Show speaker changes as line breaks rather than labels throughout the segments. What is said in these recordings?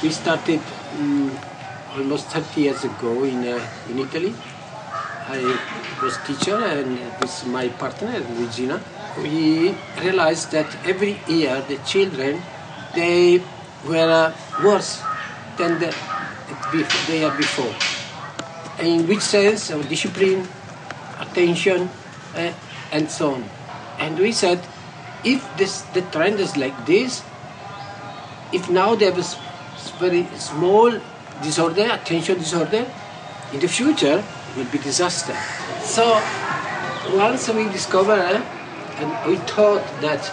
We started almost 30 years ago in Italy. I was teacher and with my partner, Regina. We realized that every year the children, they were worse than the year before. In which sense of discipline, attention, and so on. And we said, if the trend is like this, if now there was very small disorder, attention disorder, in the future it will be disaster. So once we discovered, and we thought that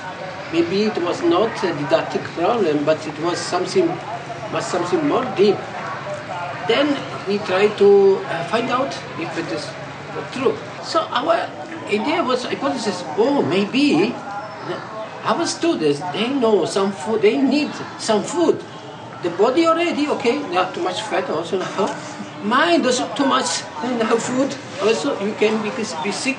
maybe it was not a didactic problem, but it was something more deep. Then we tried to find out if it is true. So our idea was hypothesis. Oh, maybe our students, they know some food. They need some food. The body already okay. They have too much fat also now. Mind also too much food. Also you can be sick.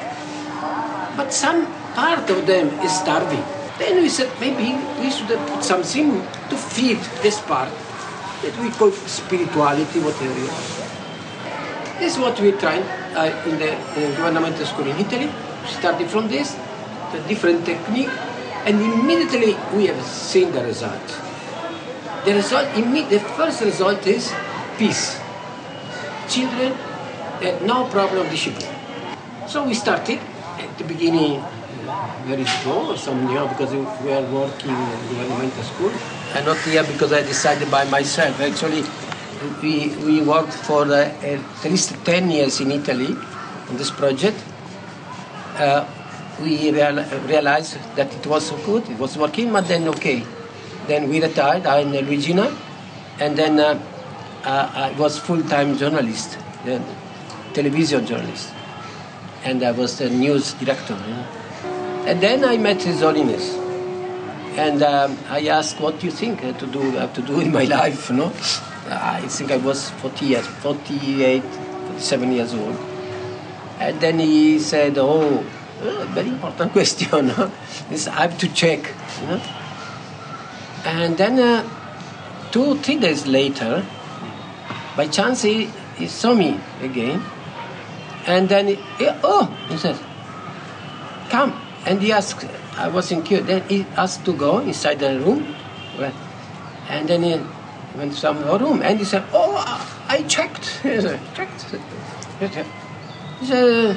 But some part of them is starving. Then we said maybe we should put something to feed this part that we call spirituality, whatever. This is what we tried in the governmental school in Italy. We started from this, the different technique, and immediately we have seen the result. The first result is peace. Children had no problem of discipline. So we started at the beginning very slow, because we are working in governmental school. And not here because I decided by myself. Actually, we worked for at least 10 years in Italy on this project. We realized that it was so good, it was working, but then okay. Then we retired, I and Regina, and then I was full-time journalist, television journalist, and I was the news director. And then I met His Holiness, and I asked, "What do you think I have to do in my life?" I think I was 47 years old. And then he said, very important question. I have to check. And then 2-3 days later, by chance he saw me again. And then he said, "Come." And he asked, I was in queue. Then he asked to go inside the room. And then he went to some room. And he said, I checked. He said, He's a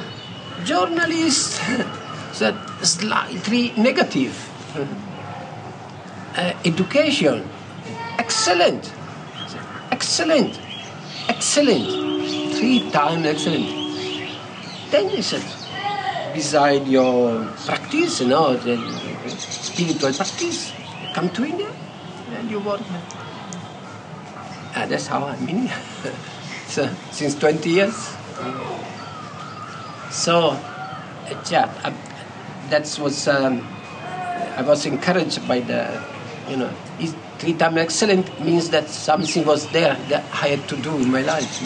journalist. Said, slightly negative. Education, excellent. 3 times excellent. Then he said, beside your practice, the spiritual practice, come to India and you work. That's how I'm in India. So, since 20 years. So, that was, I was encouraged by the, 3 times excellent means that something was there that I had to do in my life,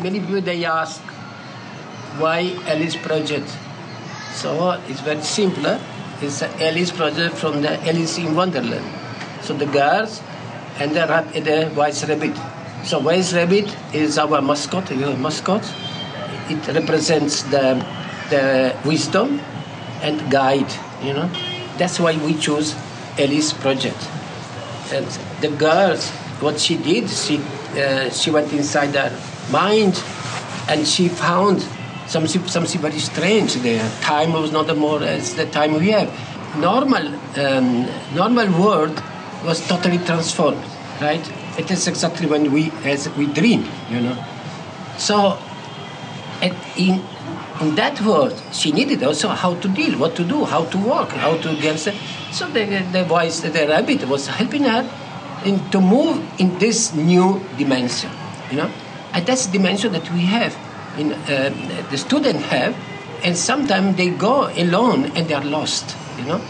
Many people, they ask, why Alice Project? So it's very simple. It's an Alice Project from the Alice in Wonderland. So the girls and the white rabbit. So white rabbit is our mascot, mascot. It represents the wisdom and guide, That's why we choose Alice Project. And the girls, what she did, she went inside her mind, and she found something very strange there. Time was not more as the time we have. Normal world was totally transformed, right? It is exactly when we dream, So, in that world, she needed also how to deal, what to do, how to walk, how to get. So the voice, the rabbit, was helping her to move in this new dimension, And that's the dimension that we have, the students have, And sometimes they go alone and they are lost, you know.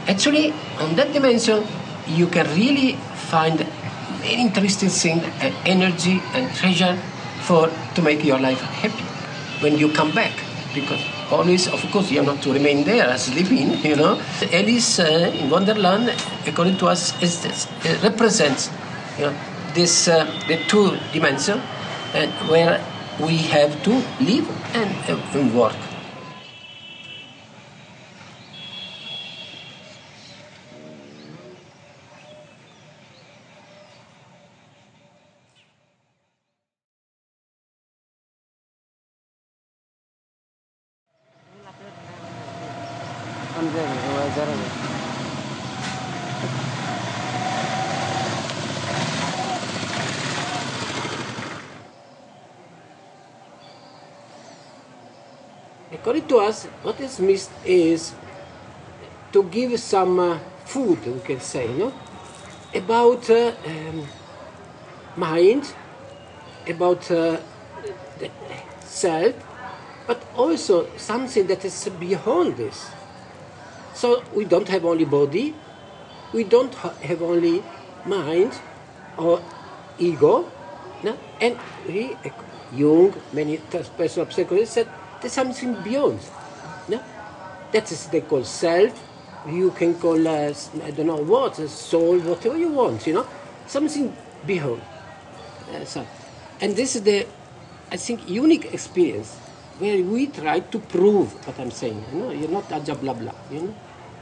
Actually, on that dimension, you can really find very interesting things and energy and treasure to make your life happy when you come back. Because always, of course, you are not to remain there as living, you know. Alice in Wonderland, according to us, represents, you know, this the two dimensions, and where we have to live and work. According to us, what is missed is to give some food, we can say, you know, about mind, about the self, but also something that is beyond this. So we don't have only body, we don't have only mind or ego, no? And we, Jung, many personal psychologists said, there's something beyond. No? That is they call self. You can call I don't know what, soul, whatever you want. You know, something beyond. And this is the, I think, unique experience where we try to prove what I'm saying. You know, you're not a blah blah. You know,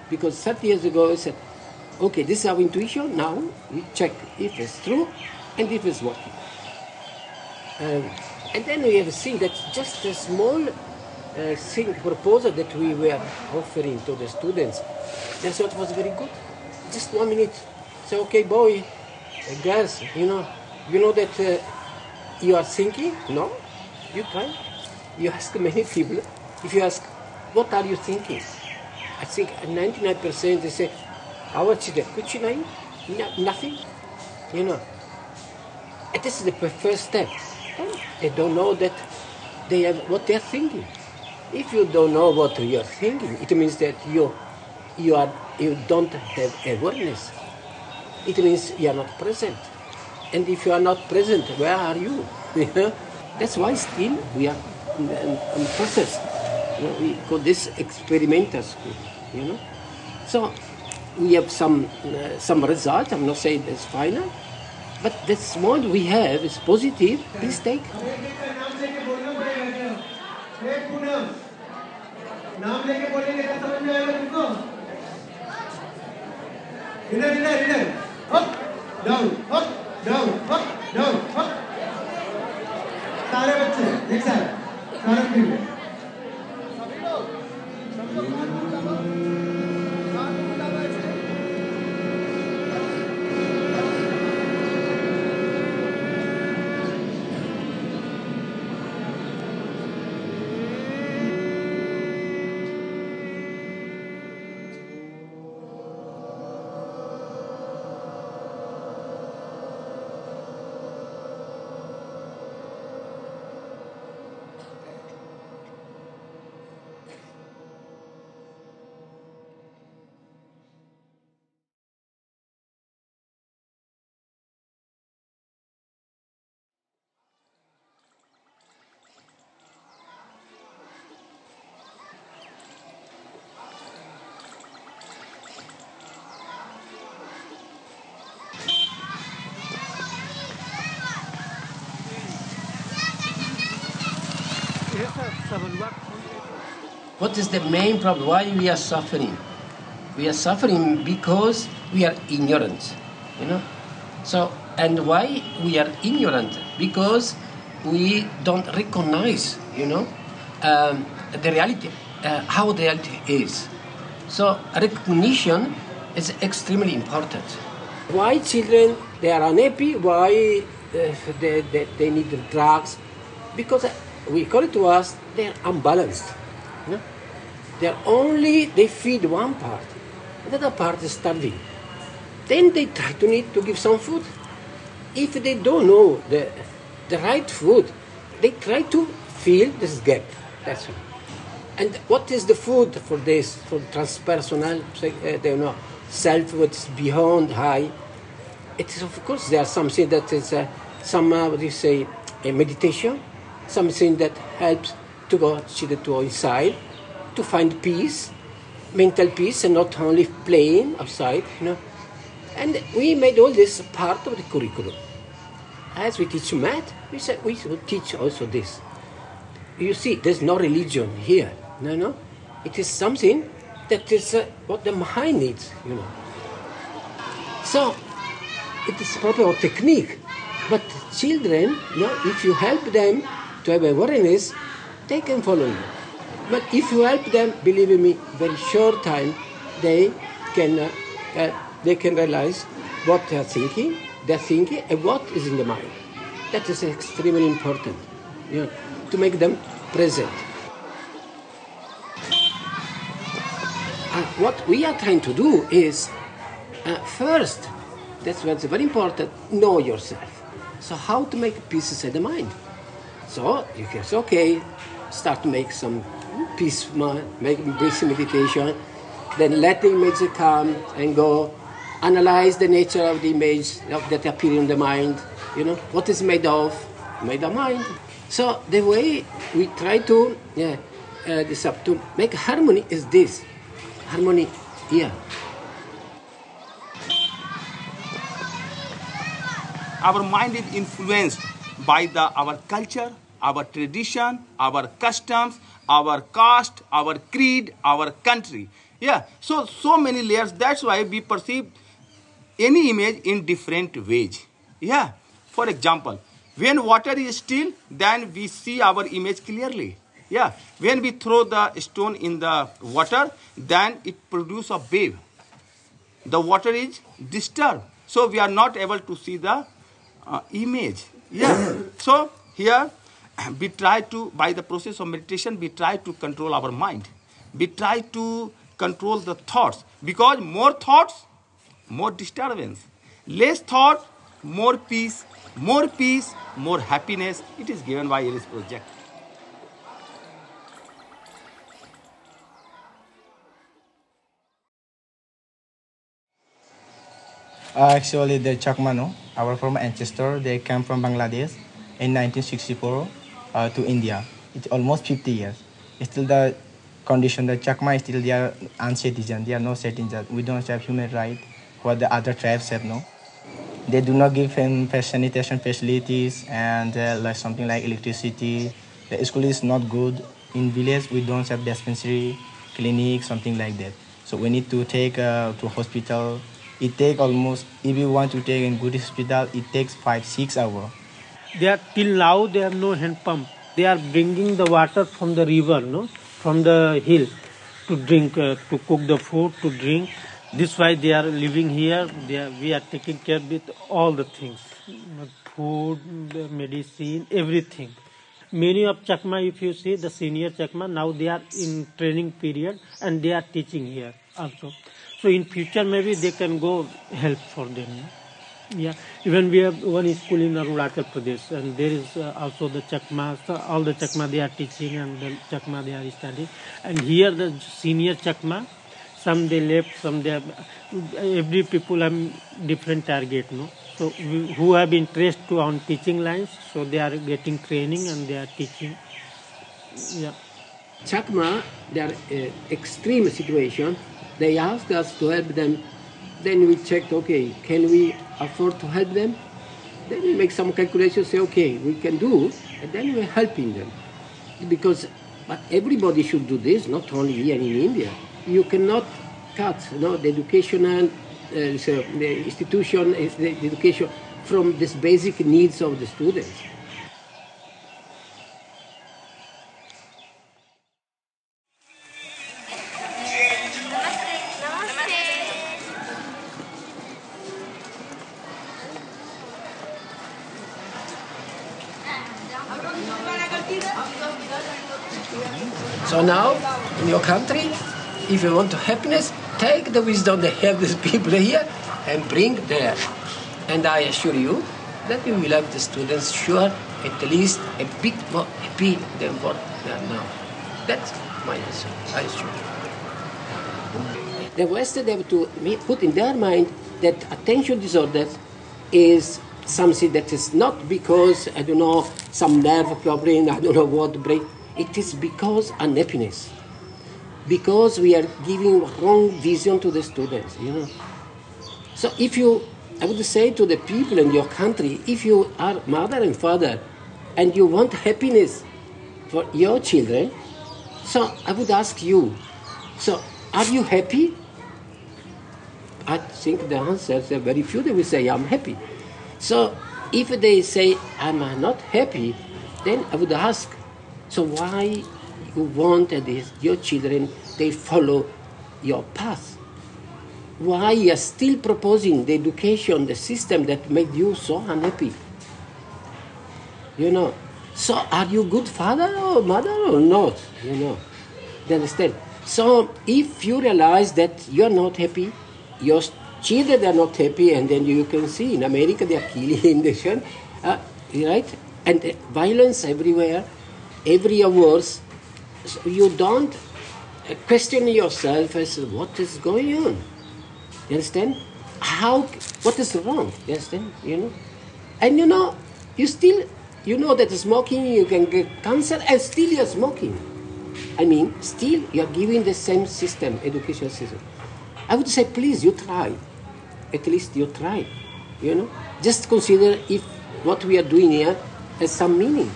because 30 years ago I said, okay, this is our intuition. Now we check if it's true and if it's working. And then we have seen that just a small proposal that we were offering to the students, they thought it was very good. Just 1 minute. Say, okay, boy, girls, you know that you are thinking? No, you try. You ask many people. If you ask, what are you thinking? I think 99% they say, our children, nothing. You know. And this is the first step. They don't know that they have what they are thinking. If you don't know what you are thinking, it means that you don't have awareness. It means you are not present. And if you are not present, where are you? That's why still we are in process. You know, we call this experimental school. You know, so we have some result. I'm not saying it's final, but the small we have is positive. Please take. नाम लेके बोलेंगे तो समझ में आएगा तुमको इधर इधर इधर up down up down up down up सारे बच्चे एक साथ सारे फिर What is the main problem? Why we are suffering? We are suffering because we are ignorant, you know. So, and why we are ignorant? Because we don't recognize, you know, the reality, how the reality is. So, recognition is extremely important. Why children, they are unhappy? Why they need drugs? Because we call it to us, they are unbalanced. You know? They feed one part, another part is starving. Then they try to give some food. If they don't know the right food, they try to fill this gap. That's all. And what is the food for this, for transpersonal, self, what's beyond high? It is, of course, there are something that is a meditation, something that helps to go to inside, to find peace, mental peace, and not only playing outside, And we made all this part of the curriculum. As we teach math, we said we should teach also this. You see, there's no religion here. No. It is something that is what the mind needs, So, it is proper technique. But children, if you help them to have awareness, they can follow you. But if you help them, believe me, very short time, they can realize what they're thinking, and what is in the mind. That is extremely important, to make them present. What we are trying to do is, first, that's what's very important, know yourself. So how to make peace inside the mind? So you can say, okay, start to make some peace, make breathing meditation, then let the image come and go, analyze the nature of the image that appear in the mind, what is made of mind. So the way we try to to make harmony is this. Harmony here.
Our mind is influenced by our culture, our tradition, our customs, our caste, our creed, our country. So many layers. That's why we perceive any image in different ways. For example, when water is still, then we see our image clearly. When we throw the stone in the water, then it produces a wave. The water is disturbed, so we are not able to see the image. So here we try to, by the process of meditation, we try to control our mind. We try to control the thoughts, because more thoughts, more disturbance. Less thought, more peace, more happiness. It is given by this project.
Actually, the Chakma, our former ancestors, they came from Bangladesh in 1964 to India. It's almost 50 years. Still the condition, the Chakma is still they are uncitizen. They are no citizens. We don't have human rights what the other tribes have, They do not give him sanitation facilities and like something like electricity. The school is not good. In village, we don't have dispensary, clinic, something like that. So we need to take to hospital. It takes almost, if you want to take in good hospital, it takes 5-6 hours.
Till now, they have no hand pump. They are bringing the water from the river, from the hill, to drink, to cook the food, to drink. This is why they are living here. We are taking care with all the things, food, medicine, everything. Many of Chakma, if you see the senior Chakma, now they are in training period and they are teaching here also. So in future, maybe they can go help for them. Even we have one school in Arunachal Pradesh, and there is also the Chakma. So all the Chakma they are teaching, and the Chakma they are studying. And here the senior Chakma, some they left, some they have. Every people have different target, So who have interest on teaching lines, so they are getting training and they are teaching.
Chakma, they are extreme situation. They ask us to help them. Then we checked, okay, can we afford to help them? Then we make some calculations, say, okay, we can do, and then we're helping them. But everybody should do this, not only here in India. You cannot cut the educational the institution, the education from these basic needs of the students. So now, in your country, if you want happiness, take the wisdom they have these people here and bring there. And I assure you that you will have the students sure at least a bit more happy than what they are now. That's my answer, I assure you. The West, they have to put in their mind that attention disorder is something that is not because, I don't know, some nerve problem, I don't know what break. It is because unhappiness. Because we are giving wrong vision to the students, you know. So if you, I would say to the people in your country, if you are mother and father and you want happiness for your children, so I would ask you, so are you happy? I think the answers are very few. They will say, I'm happy. So if they say, I'm not happy, then I would ask, so why you want that your children, they follow your path? Why you are still proposing the education, the system that made you so unhappy? You know, so are you good father or mother or not? You know, you understand? So if you realize that you are not happy, your children are not happy, and then you can see in America they are killing in the nation, right? And violence everywhere, every hours. So you don't question yourself as what is going on. You understand? What is wrong? You understand? You know? And you know, you still, you know that smoking, you can get cancer, and still you're smoking. I mean, still you're giving the same system, education system. I would say, please, you try. At least you try. You know? Just consider if what we are doing here has some meaning.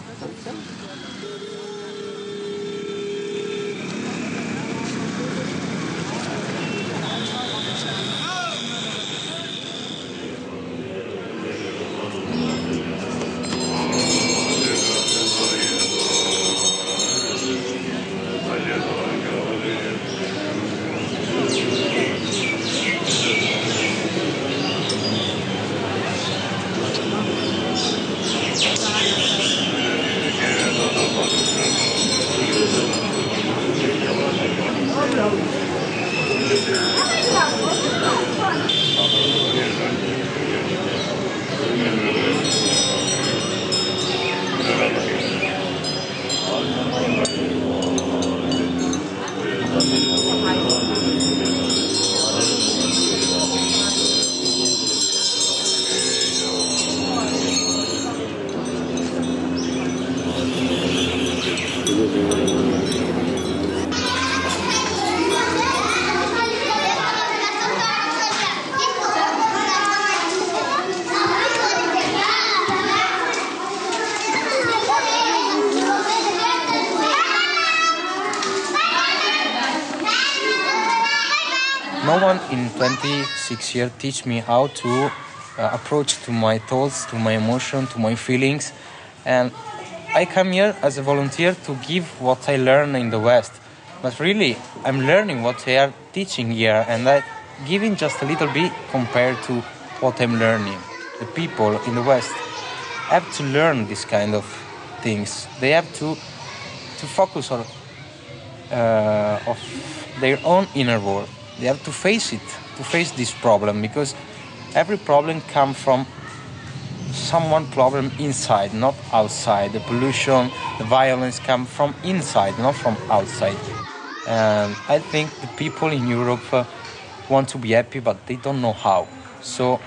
No one in 26 years teach me how to approach to my thoughts, to my emotion, to my feelings. And I come here as a volunteer to give what I learn in the West. But really, I'm learning what they are teaching here, and I'm giving just a little bit compared to what I'm learning. The people in the West have to learn this kind of things. They have to focus on of their own inner world. They have to face it, to face this problem, because every problem comes from someone problem inside, not outside. The pollution, the violence come from inside, not from outside. And I think the people in Europe want to be happy, but they don't know how. So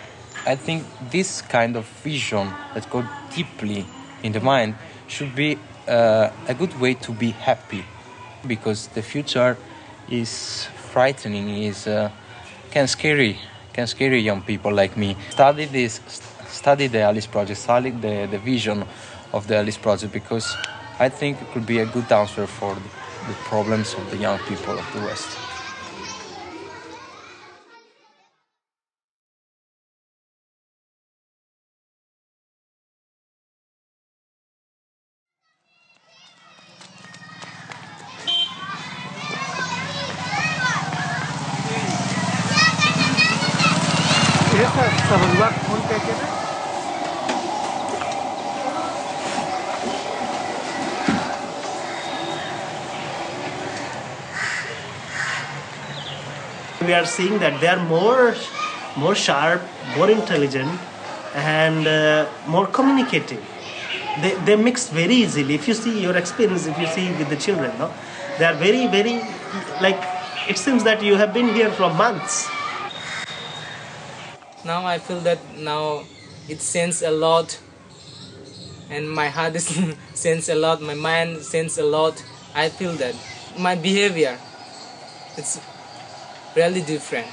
I think this kind of vision that goes deeply in the mind should be a good way to be happy, because the future is frightening, can scare young people like me. Study the Alice Project, study the vision of the Alice Project, because I think it could be a good answer for the problems of the young people of the West.
We are seeing that they are more sharp, more intelligent, and more communicative. They mix very easily. If you see your experience, if you see with the children, no?
They are very, very, like, it seems that you have been here for months.
Now I feel that now it sends a lot, and my heart is sends a lot, my mind sends a lot. I feel that my behavior, it's really different.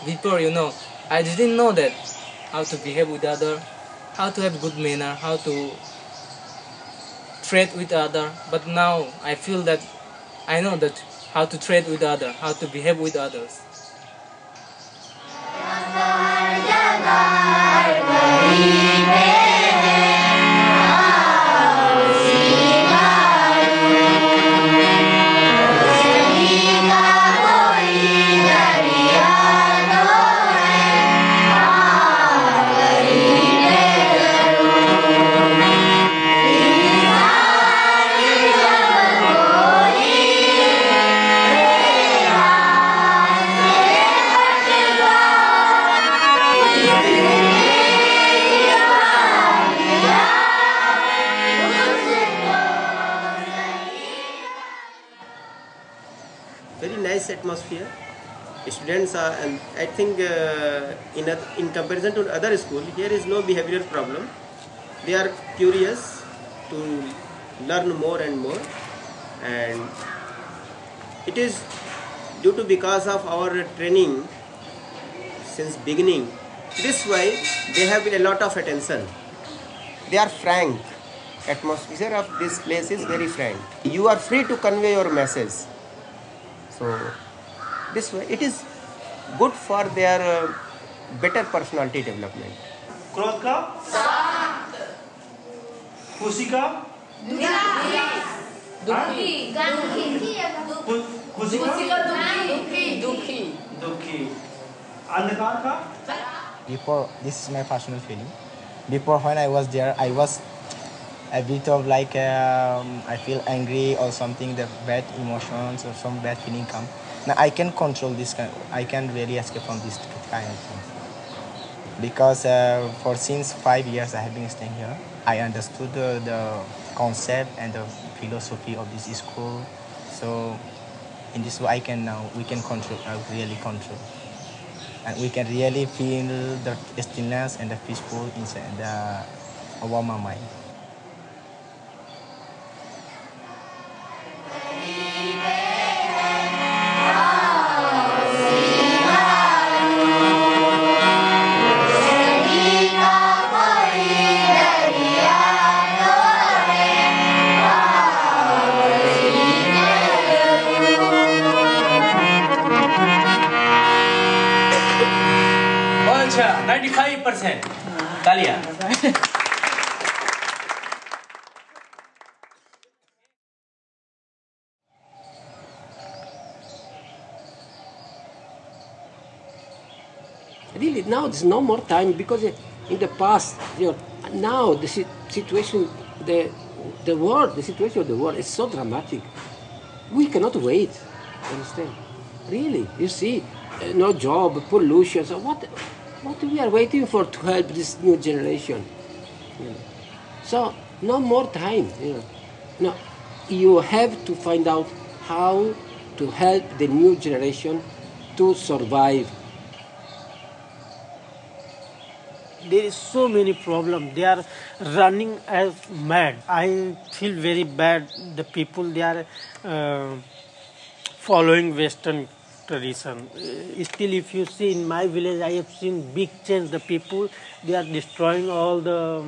Before, I didn't know that how to behave with others, how to have good manner, how to trade with others. But now I feel that I know that how to trade with others, how to behave with others.
Very nice atmosphere. Students are, and I think in comparison to other school, here is no behavioral problem. They are curious to learn more and more, and it is due to because of our training since beginning. This way they have a lot of attention. They are frank. Atmosphere of this place is very frank. You are free to convey your message. So this way it is good for their better personality development.
क्रोध का शांत, खुशी का दुखी, खुशी का दुखी, अंधकार का.
Before, this is my personal feeling. Before, when I was there, I was a bit of like I feel angry or something, the bad emotions or some bad feeling come. Now I can control this kind. I can really escape from this kind of thing. Because for since 5 years I have been staying here, I understood the concept and the philosophy of this school. So in this way we can control, really control. And we can really feel the stillness and the peaceful inside our mind.
अच्छा 95% तालियां.
Really, now there's no more time because in the past, now the situation, the situation of the world is so dramatic. We cannot wait. Understand? Really, you see, no job, pollution. So what we are waiting for to help this new generation? So no more time. No, you have to find out how to help the new generation to survive.
There is so many problems. They are running as mad. I feel very bad. The people, they are following Western tradition. Still, if you see in my village, I have seen big change. The people, they are destroying all the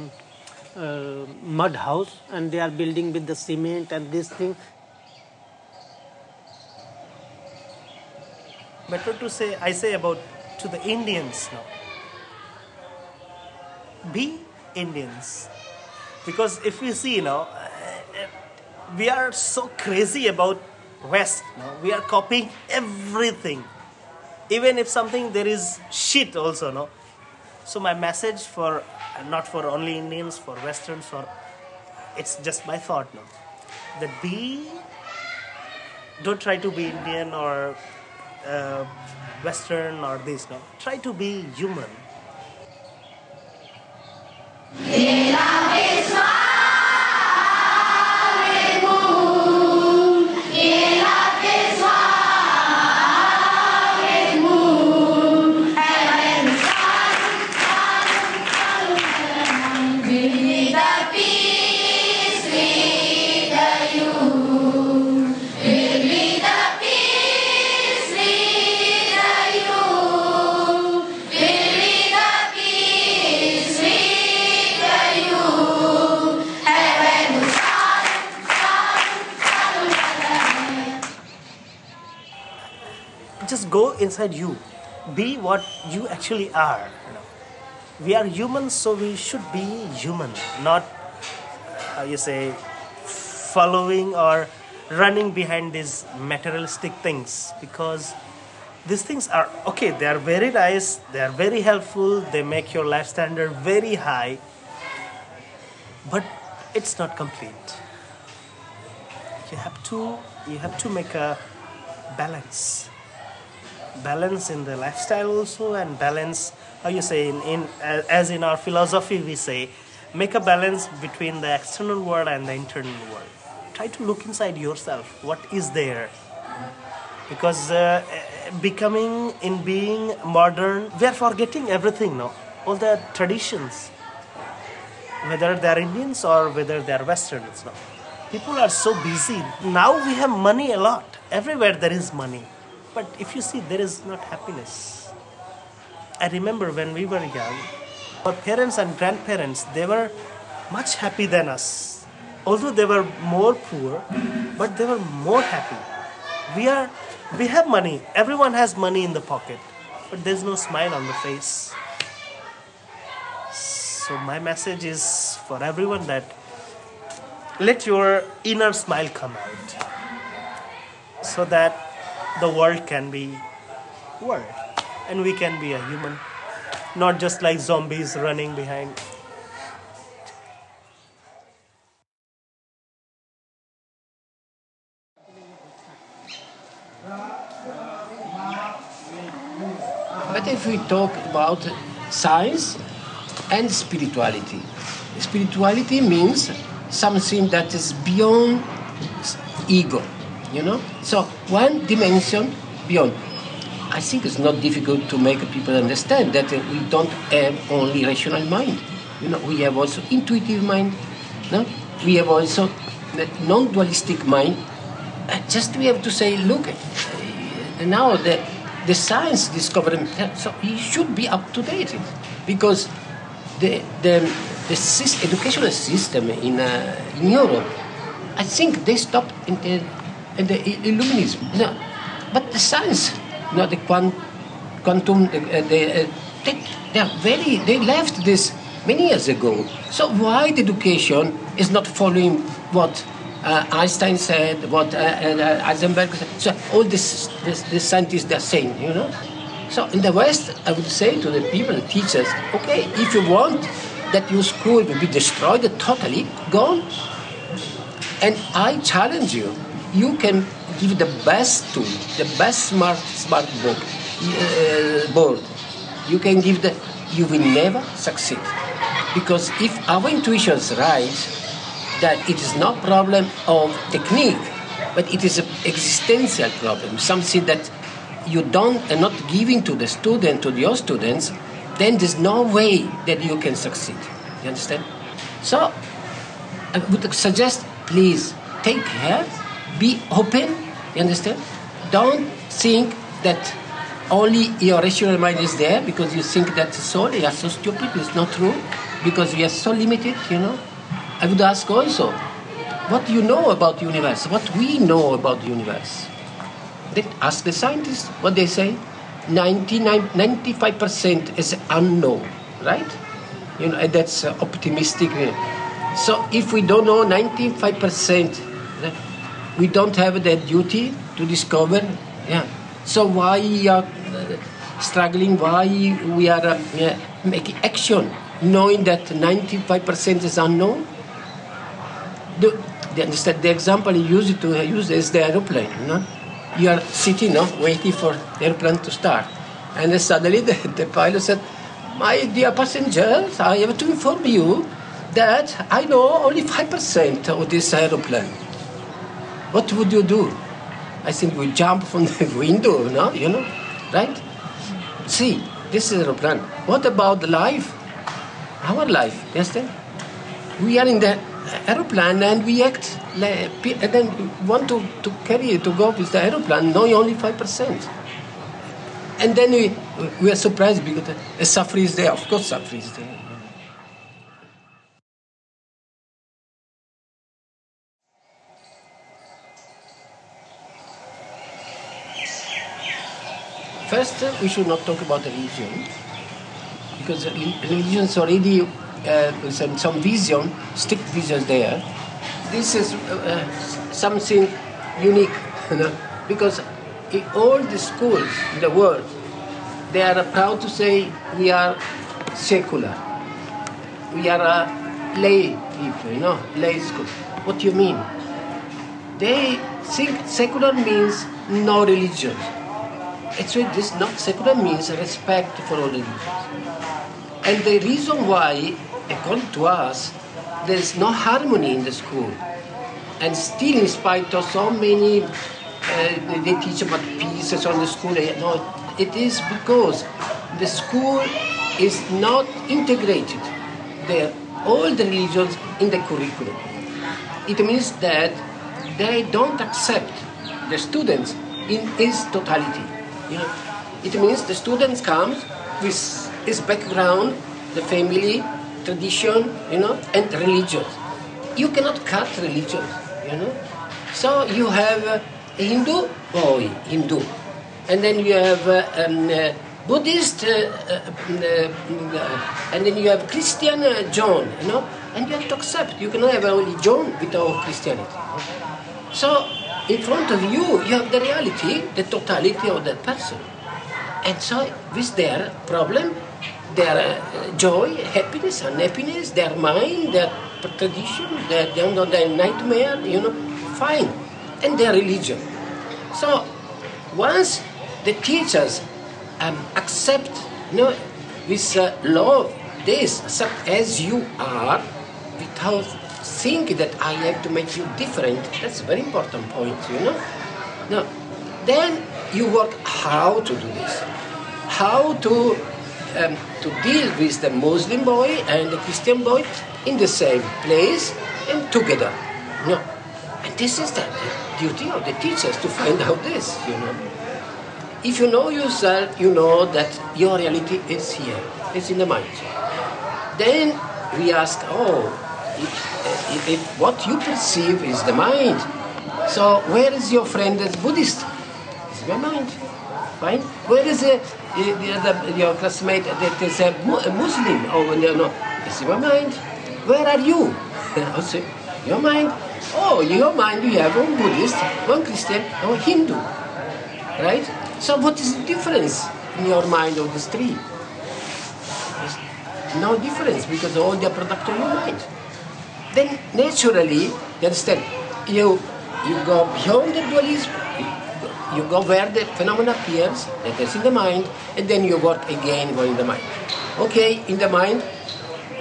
mud house and they are building with the cement and this thing.
Better to say, I say about to the Indians now. Be Indians. Because if we see, we are so crazy about West. We are copying everything. Even if something there is shit also. So my message for, not for only Indians, for Westerns, it's just my thought now. That don't try to be Indian or Western or this. Try to be human.
Yeah.
go inside you. Be what you actually are. We are humans, so we should be human, not, following or running behind these materialistic things, because these things are okay, they are very nice, they are very helpful, they make your life standard very high, but it's not complete. You have to make a balance in the lifestyle also, and balance, as in our philosophy we say, make a balance between the external world and the internal world. Try to look inside yourself, what is there, because being modern, we are forgetting everything now, all the traditions, whether they are Indians or whether they are Westerns now. People are so busy. Now we have money a lot. Everywhere there is money. But if you see, there is not happiness. I remember when we were young, our parents and grandparents, they were much happy than us. Although they were more poor, but they were more happy. We have money. Everyone has money in the pocket. But there's no smile on the face. So my message is for everyone that let your inner smile come out, so that the world can be world and we can be a human, not just like zombies running behind.
But if we talk about science and spirituality, spirituality means something that is beyond ego, So one dimension beyond. I think it's not difficult to make people understand that we don't have only rational mind. We have also intuitive mind. No? We have also non-dualistic mind. Just we have to say, look, now the science discovering, so it should be up to date, because the educational system in Europe, I think they stopped in the Illuminism. No, but the science, the quantum, they left this many years ago. So why the education is not following what Einstein said, what Heisenberg said? So all the scientists are saying, So in the West, I would say to the people, the teachers, okay, if you want that your school will be destroyed totally, gone. And I challenge you, you can give the best tool, the best smart board. You can give you will never succeed. Because if our intuition is right, that it is not problem of technique, but it is an existential problem, something that you are not giving to the student, to your students, then there's no way that you can succeed. You understand? So I would suggest, please take care, be open. You understand? Don't think that only your rational mind is there because you think that soul, you are so stupid. It's not true, because we are so limited. I would ask also, what you know about the universe? What we know about the universe? Ask the scientists what they say. 95% is unknown, right? And that's optimistic. So if we don't know 95%, we don't have the duty to discover. Yeah. So why we are struggling? Why we are making action, knowing that 95% is unknown? The example you use is the aeroplane. You are sitting, waiting for the airplane to start. And then suddenly the pilot said, "My dear passengers, I have to inform you that I know only 5% of this aeroplane." What would you do? I think we jump from the window, right? See, this is aeroplane. What about life? Our life, understand? We are in the aeroplane and we act and then want to go with the aeroplane knowing only 5%. And then we are surprised because the suffering is there. Of course suffering is there. First, we should not talk about religion, because religion is already some vision, strict visions there. This is something unique, you know, because in all the schools in the world, they are proud to say we are secular. We are lay people, you know, lay school. What do you mean? They think secular means no religion. Actually, this not secular means respect for all religions. And the reason why, according to us, there is no harmony in the school. And still, in spite of so many, they teach about peace on the school. No, it is because the school is not integrated. All the religions in the curriculum. It means that they don't accept the students in its totality. You know, it means the students come with his background, the family, tradition, you know, and religion. You cannot cut religion, you know. So you have a Hindu boy, Hindu, and then you have Buddhist, and then you have Christian John, you know, and you have to accept. You cannot have only John without Christianity. So in front of you, you have the reality, the totality of that person. And so with their problem, their joy, happiness, unhappiness, their mind, their tradition, their nightmare, you know, fine, and their religion. So once the teachers accept, you know, with love, this, accept as you are, without thinking that I have to make you different, that's a very important point, you know. Now, then you work how to do this, how to deal with the Muslim boy and the Christian boy in the same place and together. You know. And this is the duty of the teachers to find out this, you know. If you know yourself, you know that your reality is here, it's in the mind. Then we ask, if what you perceive is the mind, so where is your friend that's Buddhist? It's my mind. Fine. Where is your classmate that is a Muslim? No, it's your mind. Where are you? Also, your mind. Oh, your mind, you have one Buddhist, one Christian, and one Hindu. Right? So what is the difference in your mind of these three? There's no difference, because all they are product of your mind. Then naturally, you understand, you go beyond the dualism, you go where the phenomenon appears, that is in the mind, and then you work again in the mind. Okay, in the mind,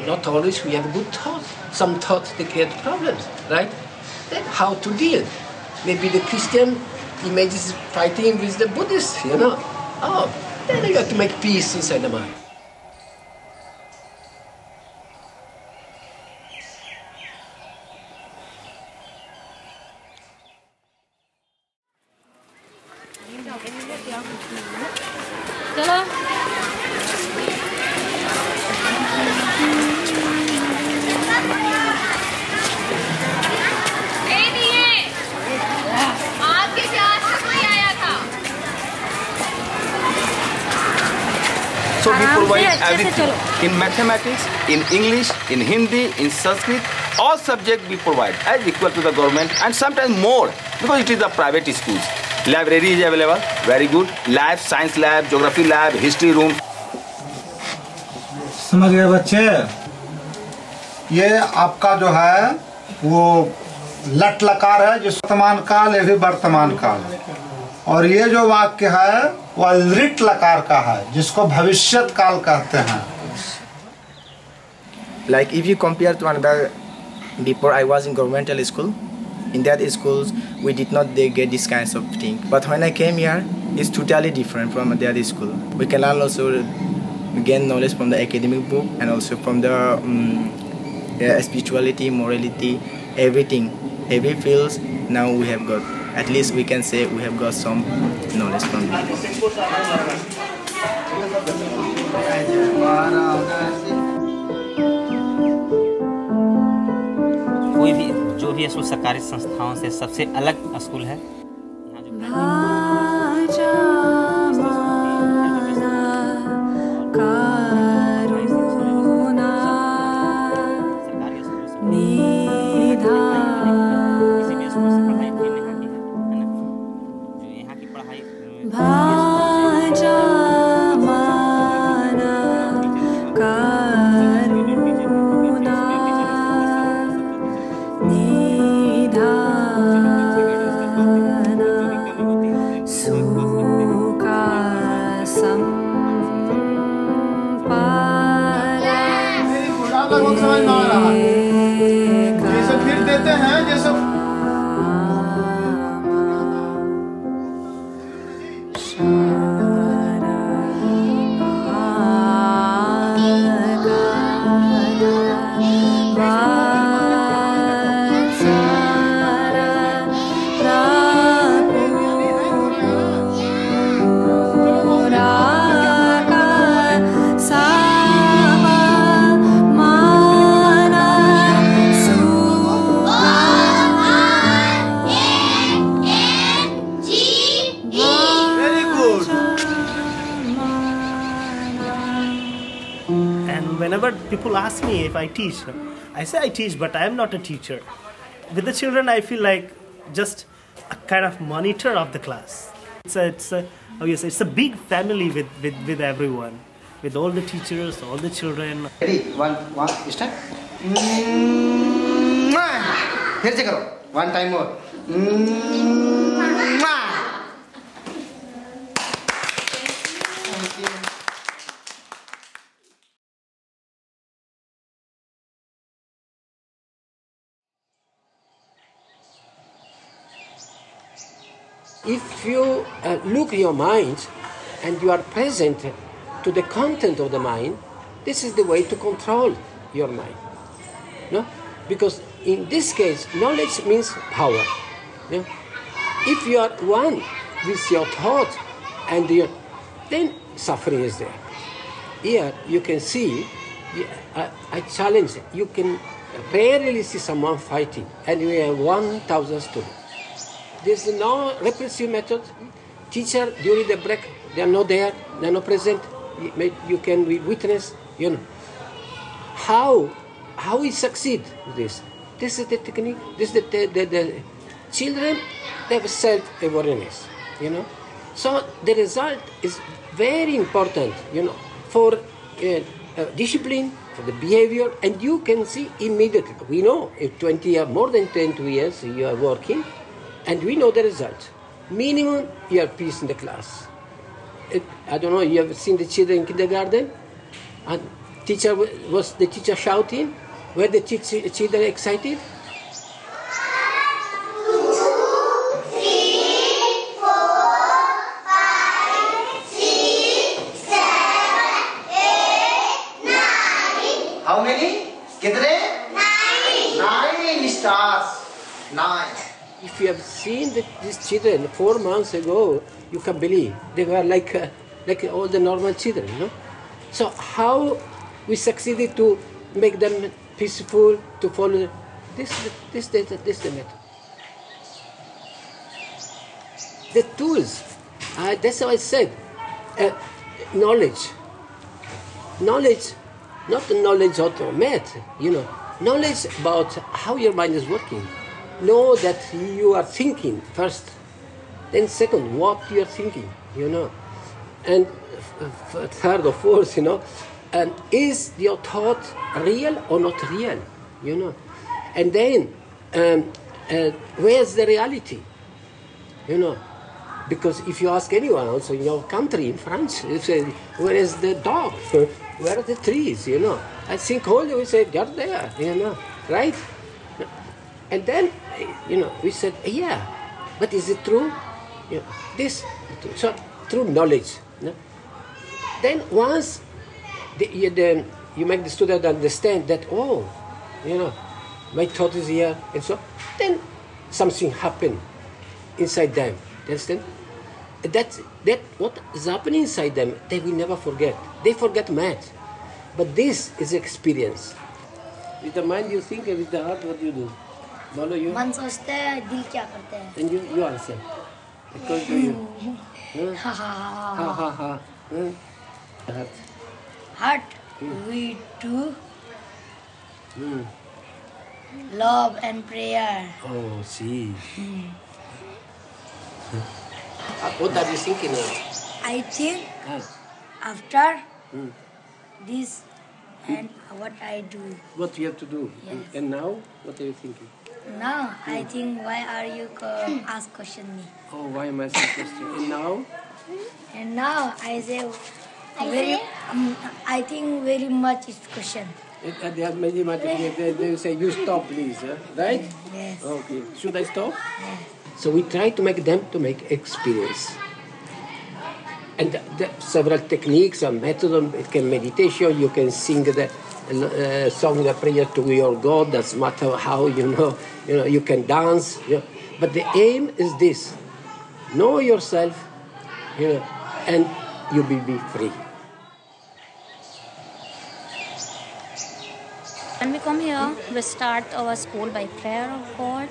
not always we have good thoughts. Some thoughts, they create problems, right? Then how to deal? Maybe the Christian images fighting with the Buddhist, you know. Oh, then you have to make peace inside the mind.
So we provide everything. In mathematics, in English, in Hindi, in Sanskrit, all subjects we provide as equal to the government, and sometimes more, because it is the private schools. Library is available, very good. Lab, science lab, geography lab, history room.
समझ गए बच्चे? ये आपका जो है वो लट लकार है, जो वर्तमान काल, ये भी वर्तमान काल है। और ये जो वाक्य है वह लिट लकार का है, जिसको भविष्यत काल कहते हैं।
Like if you compare to another, before I was in governmental school, in that schools we did not get this kinds of thing. But when I came here, it's totally different from that school. We can learn also gain knowledge from the academic book and also from the spirituality, morality, everything, every fields. Now we have got. At least we can say we have got some knowledge from it.
कोई भी जो भी school सरकारी संस्थाओं से सबसे अलग school है।
लगभग समझ में आ रहा है। जैसे फिर देते हैं जैसे
whenever people ask me if I teach, I say I teach, but I am not a teacher. With the children, I feel like just a kind of monitor of the class. It's a big family with everyone, with all the teachers, all the children.
Ready? One, start. फिर से करो. One time more.
If you look your mind and you are present to the content of the mind, this is the way to control your mind. No? Because in this case, knowledge means power. No? If you are one with your thought and then suffering is there. Here you can see, I challenge, you can rarely see someone fighting, and we have 1,000 students. There's no repressive method. Teacher, during the break, they are not there, they are not present. You can witness, How we succeed with this? This is the technique. This is the children, they have self-awareness, So the result is very important, for discipline, for the behavior, and you can see immediately. We know if 20 years, more than 20 years you are working, and we know the result. Minimum, you have peace in the class. I don't know, you have seen the children in kindergarten? And was the teacher shouting? Were the children excited?
How many? Kitne? 9 stars. 9.
If you have seen these children 4 months ago, you can believe they were like all the normal children, So how we succeeded to make them peaceful, to follow this the method. The tools, that's how I said, knowledge, not the knowledge of math, knowledge about how your mind is working. Know that you are thinking first, then second, what you are thinking, and third or fourth, and is your thought real or not real, and then where's the reality, because if you ask anyone also in your country, in France, you say, where is the dog, where are the trees, I think all you will say, they're there, right? And then, we said, yeah, but is it true? So through knowledge. Then once you make the student understand that, my thought is here, and so, then something happened inside them. You understand? That what is happening inside them, they will never forget. They forget math. But this is experience. With the mind you think, and with the heart what you do. Follow you?
मन सोचता है दिल क्या करता है?
And you answer. Because do you? Ha ha ha.
Heart. We do love and prayer.
Oh, see. What are you thinking now?
I think after this and what I do.
What you have to do.
Yes.
And now, what are you thinking?
Now, I think, why are you ask question me?
Oh, why am I asking question? And now?
And now, I say, I think very much is question.
They have many they say, you stop please, right?
Yes.
Okay, should I stop? Yes. So we try to make them to make experience. And the several techniques and methods, it can meditation, you can sing the song, the prayer to your God, doesn't matter how, you can dance. But the aim is this, know yourself, and you will be free.
When we come here, we start our school by prayer of God,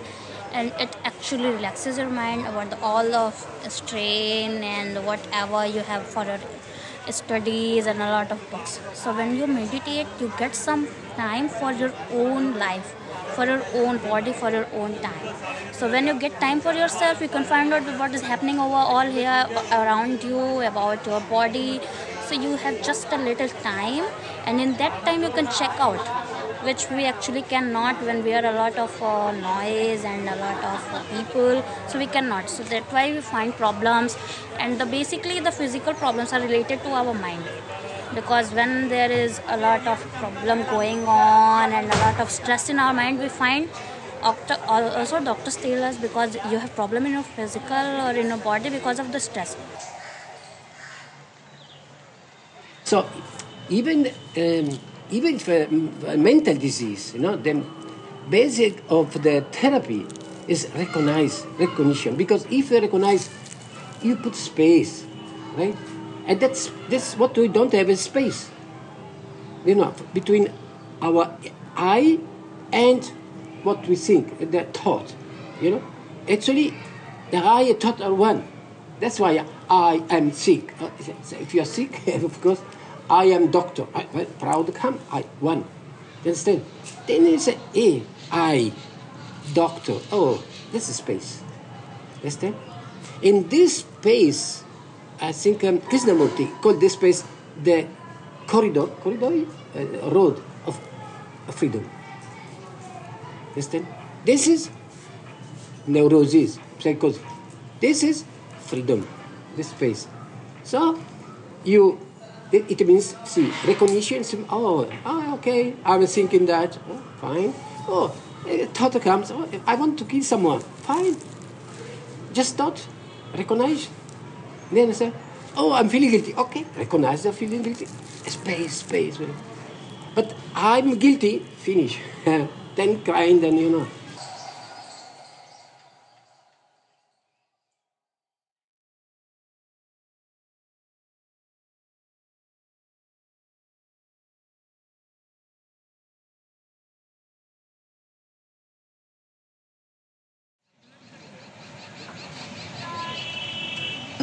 and it actually relaxes your mind about all of strain and whatever you have for your studies and a lot of books. So when you meditate, you get some time for your own life, for your own body, for your own time. So when you get time for yourself, you can find out what is happening over all here around you, about your body. So you have just a little time, and in that time you can check out, which we actually cannot when we are a lot of noise and a lot of people, so we cannot. So that's why we find problems, and basically the physical problems are related to our mind, because when there is a lot of problem going on and a lot of stress in our mind, we find also doctors tell us because you have problem in your physical or in your body because of the stress.
So even for mental disease, the basic of the therapy is recognition. Because if you recognize, you put space, right? And that's what we don't have is space, between our I and what we think, the thought, Actually, the I and thought are one. That's why I am sick. So if you are sick, of course, I am doctor. Proud to come. I one. You understand? Then it's a I, doctor. Oh, this is space. Understand? In this space, I think Krishnamurti called this space the corridor, road of freedom. Understand? This is neurosis, psychosis. This is freedom, this space. So it means, see, recognition. Okay, I was thinking that. Oh, fine. Oh, thought comes. Oh, I want to kill someone. Fine. Just thought. Recognize. Then I say, oh, I'm feeling guilty. Okay, recognize the feeling guilty. Space. But I'm guilty. Finish. Then crying. Then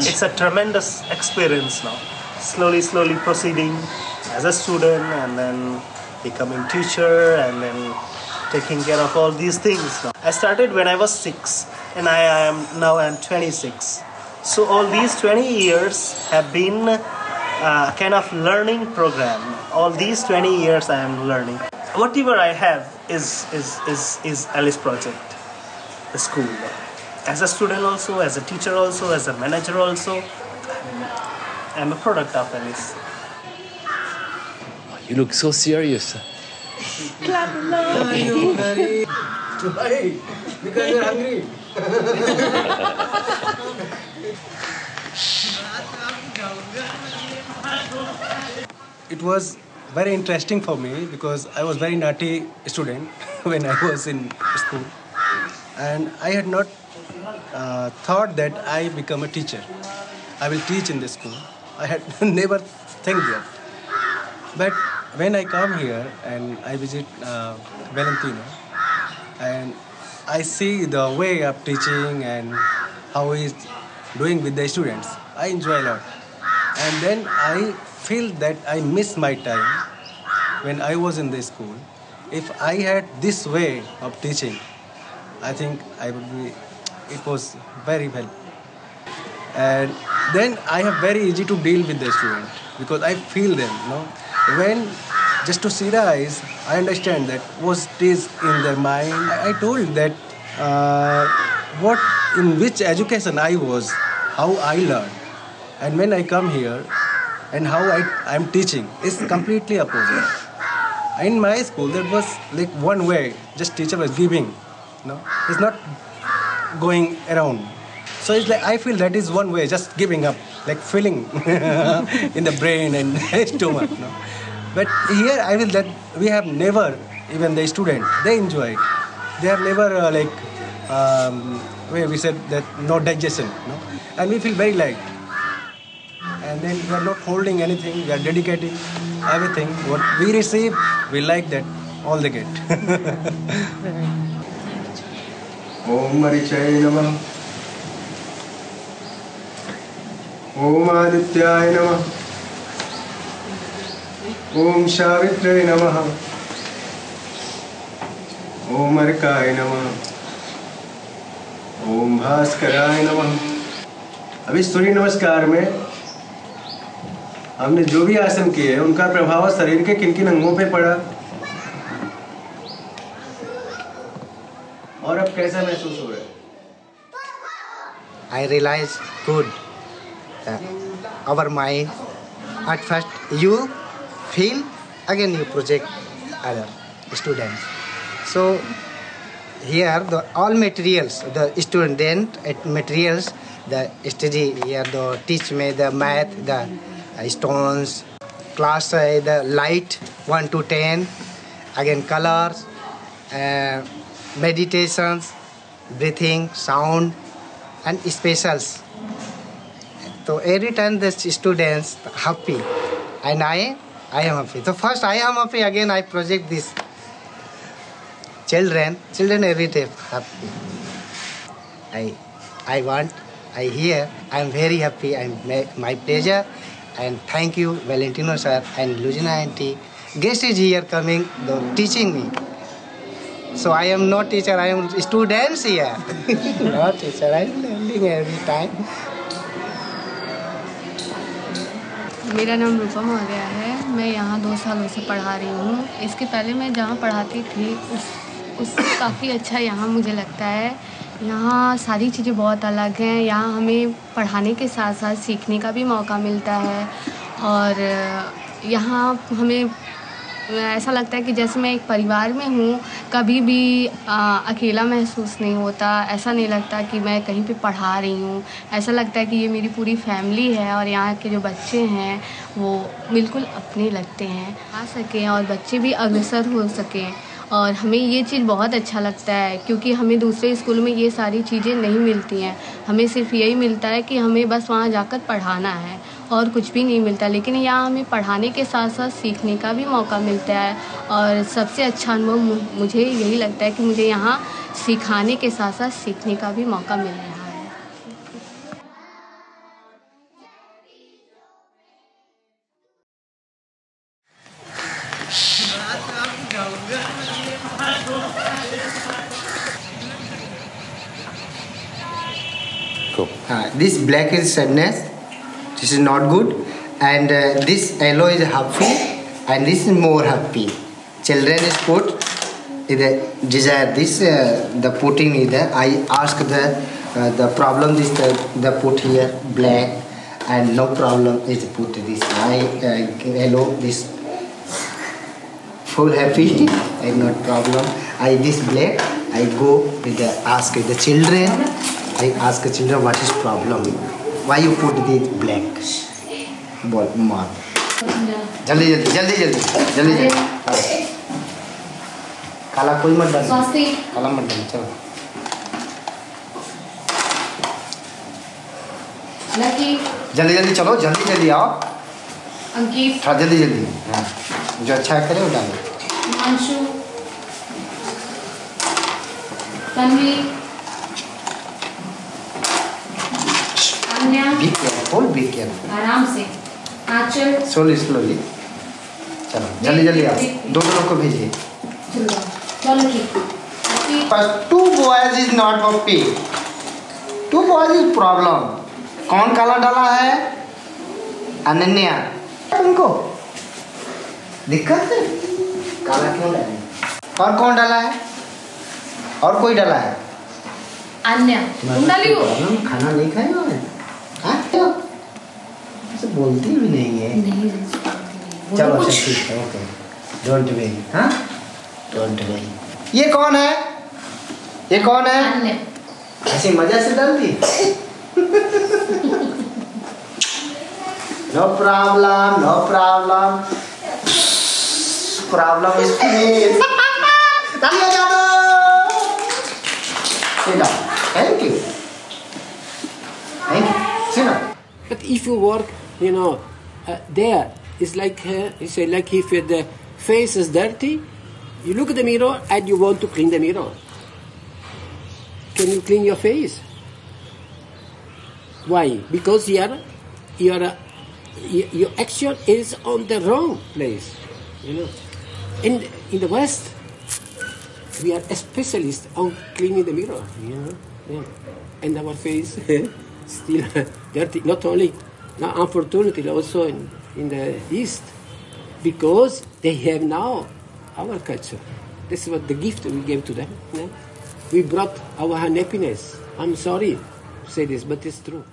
It's a tremendous experience now. Slowly proceeding as a student and then becoming teacher and then taking care of all these things now. I started when I was 6 and I'm 26. So all these 20 years have been a kind of learning program. All these 20 years I am learning. Whatever I have is Alice Project, the school. As a student also, as a teacher also, as a manager also, I'm a product of Alice.
You look so serious.
You're very because you're hungry.
It was very interesting for me because I was very naughty student when I was in school, and I had not thought that I become a teacher. I will teach in the school. I had never think that. But when I come here and I visit Valentino, and I see the way of teaching and how he's doing with the students, I enjoy a lot. And then I feel that I miss my time when I was in the school. If I had this way of teaching, I think it was very well. And then I have very easy to deal with the student because I feel them, When just to see the eyes, I understand that what is in their mind. I told that in which education I was, how I learned. And when I come here, and how I'm teaching is completely opposite. In my school, that was like one way, just teacher was giving, it's not going around. So it's like I feel that is one way, just giving up, like filling in the brain and stomach. But here I feel that we have never, even the student, they enjoy it. They have never where we said that no digestion, and we feel very light. And then we are not holding anything, we are dedicating everything. What we receive, we like that, all they get.
Om Marichaya Namah. Om Adityaya Namah. Om Shavitre Namah. Om Arikaya Namah. Om Bhaskaraya Namah. अभी सूर्य नमस्कार में हमने जो भी आसन किए उनका प्रभाव शरीर के किन किन अंगों पे पड़ा और अब कैसा महसूस हो रहा है?
I realize good. Our mind. At first you feel, again you project other students. So here all materials, the student materials, the study here, the teach me the math, the stones, class the light 1 to 10, again colors, meditations, breathing, sound, and specials. So every time the students happy, and I am happy. So first I am happy, again I project this. Children every day happy. I hear, I am very happy, my pleasure, and thank you Valentino sir and Lujina auntie. Guest is here coming, teaching me. So I am not teacher, I am students here. Not teacher, I am learning every time.
मेरा नाम रूपा मौर्य है। मैं यहाँ 2 सालों से पढ़ा रही हूँ। इसके पहले मैं जहाँ पढ़ाती थी उससे काफ़ी अच्छा यहाँ मुझे लगता है। यहाँ सारी चीज़ें बहुत अलग हैं। यहाँ हमें पढ़ाने के साथ साथ सीखने का भी मौका मिलता है और यहाँ हमें ऐसा लगता है कि जैसे मैं एक परिवार में हूँ, कभी भी अकेला महसूस नहीं होता। ऐसा नहीं लगता कि मैं कहीं पे पढ़ा रही हूँ। ऐसा लगता है कि ये मेरी पूरी फैमिली है और यहाँ के जो बच्चे हैं वो बिल्कुल अपने लगते हैं। आ सकें और बच्चे भी अग्रसर हो सकें और हमें ये चीज़ बहुत अच्छा लगता है क्योंकि हमें दूसरे स्कूल में ये सारी चीज़ें नहीं मिलती हैं। हमें सिर्फ यही मिलता है कि हमें बस वहाँ जाकर पढ़ाना है और कुछ भी नहीं मिलता। लेकिन यहाँ हमें पढ़ाने के साथ साथ सीखने का भी मौका मिलता है और सबसे अच्छा अनुभव मुझे यही लगता है कि मुझे यहाँ सिखाने के साथ साथ सीखने का भी मौका मिल रहा है।
This black is sadness, this is not good, and this yellow is happy, and this is more happy. Children is put the desire. This the putting is there. I ask the problem. This the put here black, and no problem is put this yellow. This full happy and not problem. I this black. I go with the ask the children. I ask the children what is problem. Why you put this black? Ball mark. जल्दी काला कोई मत डाल, काला मत डाल, चलो जल्दी चलो, जल्दी आओ अंकित, हाँ जल्दी हाँ जो अच्छा करे वो डालो। हिमांशु, तन्वी, बी केयरफुल, आराम से, आंचल, स्लोली, चलो जल्दी आओ, दो लोग को भेजिए। चलो ठीक। First 2 boys is not happy. 2 boys is problem. कौन काला डाला है? अनन्या। तुमको दिक्कत है? काला क्यों डाला? और कौन डाला है? और कोई डाला है? अन्या। तुम डाली हो? खाना नहीं खाए हो? हाँ? बोलती भी नहीं है। चलो अच्छा ठीक है, ओके, डोंट वरी। हाँ, डोंट वरी। ये कौन है? ये कौन है? ऐसे मजा से डालती। No problem, no problem, problem is finish. तालियां बजा दो। Sit down. Thank you. Thank you. Sit down.
But if you work, there, it's like like if the face is dirty, you look at the mirror and you want to clean the mirror. Can you clean your face? Why? Because your action is on the wrong place. In the West, we are specialists on cleaning the mirror. And our face still dirty. Not only, unfortunately, also in the East, because they have now our culture. This is what the gift we gave to them. We brought our happiness. I'm sorry to say this, but it's true.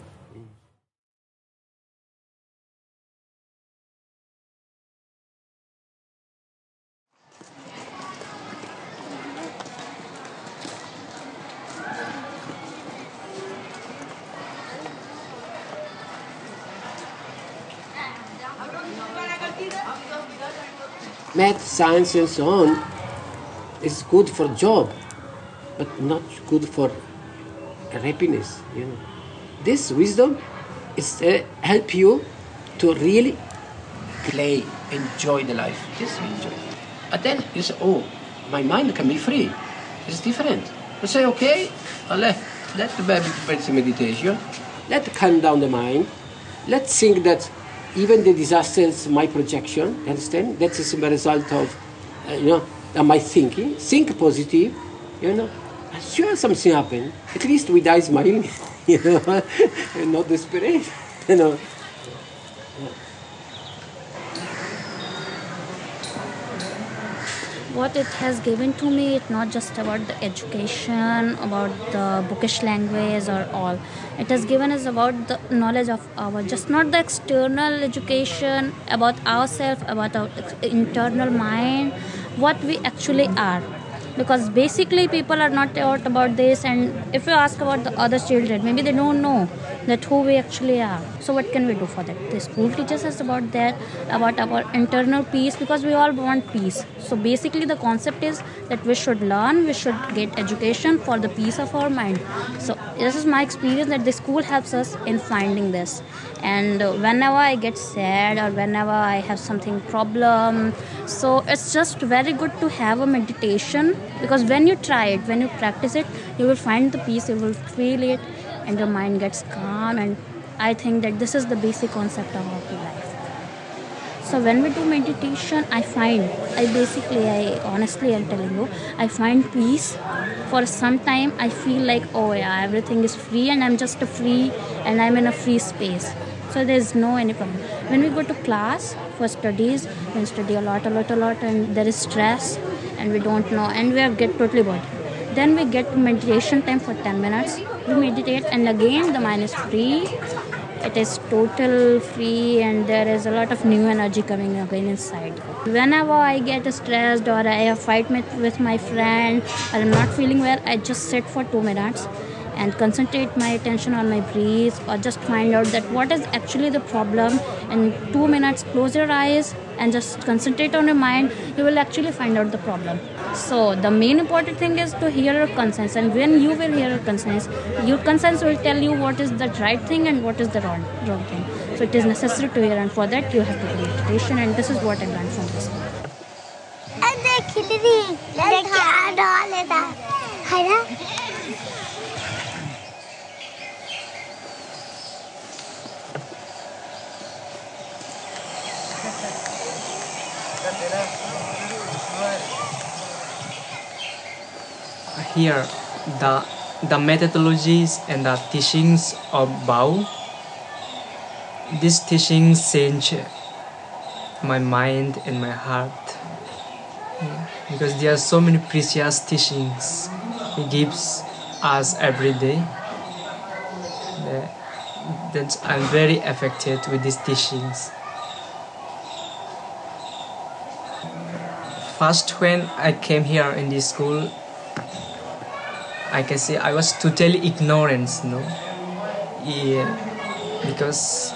Math, science, and so on is good for job, but not good for happiness. This wisdom is help you to really play, enjoy the life. Just enjoy. And then you say, oh, my mind can be free. It's different. You say, okay, let the baby practice meditation. Let's calm down the mind. Let's think that even the disaster is my projection, understand? That is a result of, my thinking. Think positive, Sure, something happened. At least we die smiling, and not desperate,
What it has given to me, it's not just about the education, about the bookish language or all. It has given us about the knowledge of just not the external education, about ourselves, about our internal mind, what we actually are. Because basically people are not taught about this, and if you ask about the other children, maybe they don't know that who we actually are. So what can we do for that? The school teaches us about that, about our internal peace, because we all want peace. So basically the concept is that we should learn, we should get education for the peace of our mind. So this is my experience, that the school helps us in finding this. And whenever I get sad or whenever I have something problem, so it's just very good to have a meditation, because when you try it, when you practice it, you will find the peace, you will feel it, and your mind gets calm. And I think that this is the basic concept of our life. So when we do meditation, I honestly I'm telling you, I find peace. For some time I feel like, oh yeah, everything is free and I'm just free and I'm in a free space. So there's no any problem. When we go to class for studies, we study a lot, and there is stress and we don't know, and we get totally bored. Then we get meditation time for 10 minutes. We meditate, and again the mind is free. It is total free, and there is a lot of new energy coming again inside. Whenever I get stressed or I have fight with my friend or I'm not feeling well, I just sit for 2 minutes and concentrate my attention on my breath, or just find out that what is actually the problem. In 2 minutes, close your eyes and just concentrate on your mind. You will actually find out the problem. So the main important thing is to hear your conscience, and when you will hear your conscience will tell you what is the right thing and what is the wrong thing. So it is necessary to hear, and for that you have to do meditation, and this is what I learned from this.
Here, the methodologies and the teachings of Bao, these teachings change my mind and my heart, because there are so many precious teachings he gives us every day. that I'm very affected with these teachings. First, when I came here in this school, I can say I was totally ignorant, because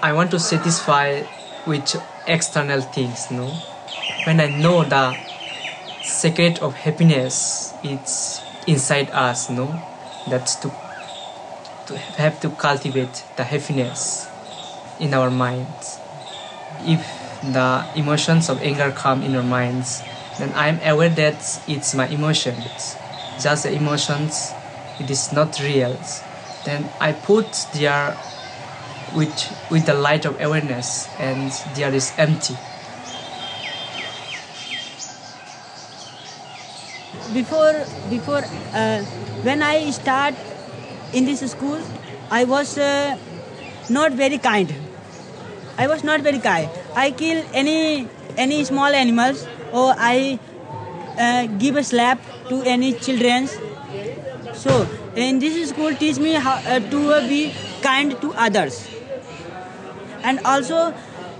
I want to satisfy with external things, When I know the secret of happiness, it's inside us, That's to have to cultivate the happiness in our minds. If the emotions of anger come in our minds, then I'm aware that it's my emotions, just the emotions, it is not real. Then I put there with the light of awareness, and there is empty.
Before when I start in this school, I was not very kind. I kill any small animals, or I give a slap to any children. So in this school teach me how to be kind to others. And also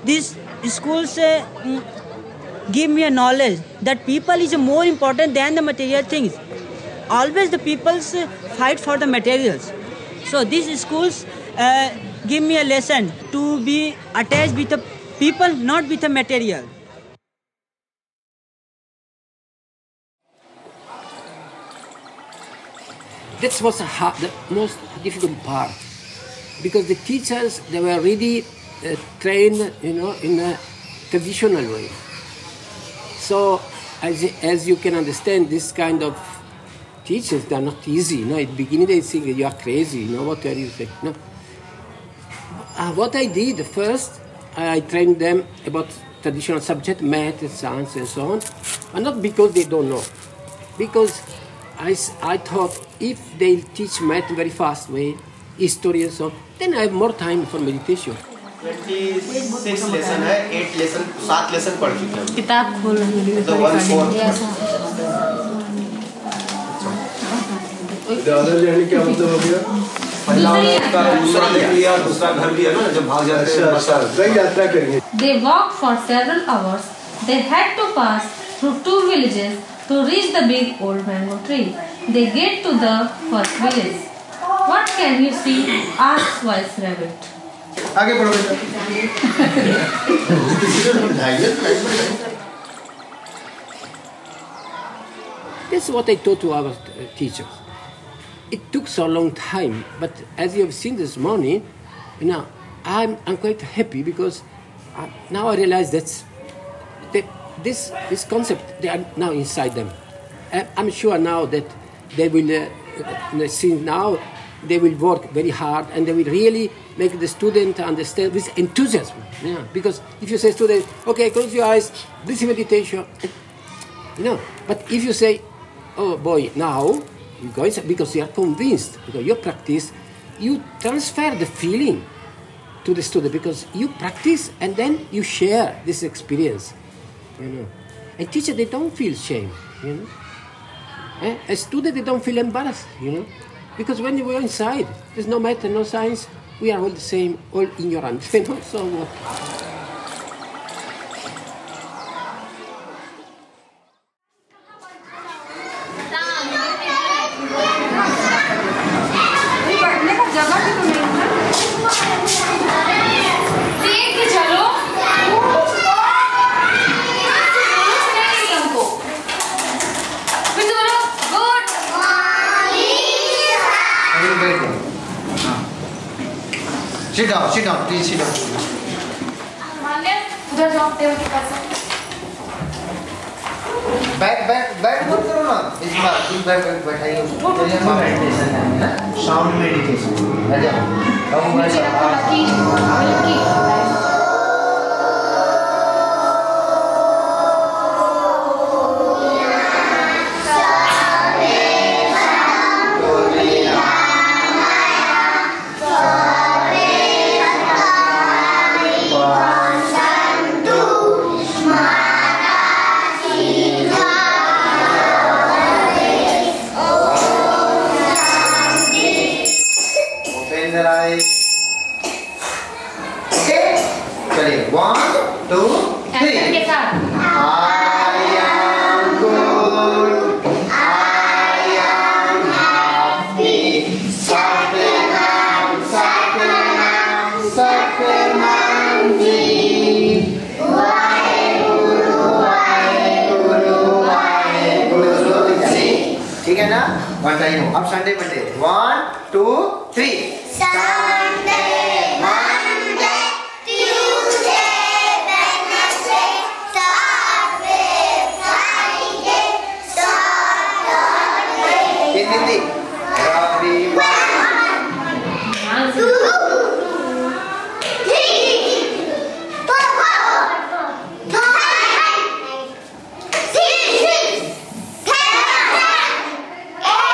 these schools give me a knowledge that people is more important than the material things. Always the peoples fight for the materials. So these schools give me a lesson to be attached with the people, not with the material.
That was the most difficult part, because the teachers, they were really trained, in a traditional way. So, as you can understand, this kind of teachers, they are not easy. At the beginning they think you are crazy. What are you saying? No. What I did first, I trained them about traditional subject, math, science, and so on, but not because they don't know, because I thought if they teach math very fast way, history and so on, then I have more time for meditation.
26 lesson है, 8 lesson 7 lesson पढ़ चुके हैं।
किताब खोल रही है।
तो 1/4
other journey क्या मतलब हो गया? दूसरा देख लिया, दूसरा घर भी है ना, जब भाग जाते हैं। अच्छा, कई यात्रा करेंगे।
They walked for several hours. They had to pass through 2 villages to reach the big old mango tree. They get to the first village. What can you see? asked Wise Rabbit.
आगे बढ़ो बेटा।
This is what I taught to our teachers. It took so long time, but as you have seen this morning, I'm quite happy, because now I realize that this concept, they are now inside them. I'm sure now that they will see now. They will work very hard, and they will really make the student understand with enthusiasm. Yeah. Because if you say student, okay, close your eyes, this is meditation, But if you say, oh boy, now you go inside, because you are convinced, because you practice, you transfer the feeling to the student, because you practice and then you share this experience. And teachers, they don't feel shame. A student, they don't feel embarrassed. Because when we are inside, there's no matter, no science, we are all the same, all ignorant. So
Sit down, please sit down.
उधर जाओ table के पास।
बैठ मत करो ना, इस बार बैठाइए उसको। Meditation है ना, साउंड मेडिटेशन। आ जाओ। Open the eyes. One time. Up Sunday, Monday. 1, 2, 3.
Sunday, Monday, Tuesday, Wednesday, Thursday, Friday, Saturday.
In Hindi. Ravivar.
1, 2, 3, 4, 5, 6, 7, 8,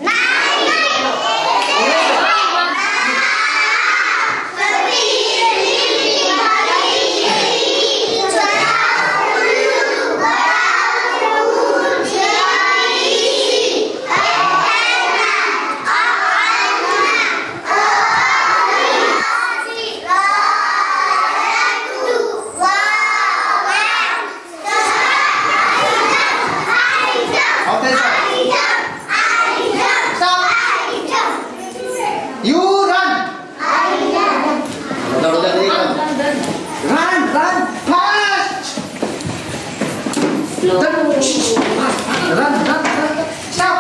9,
You run. Run, run, fast. Run, run, run. Stop.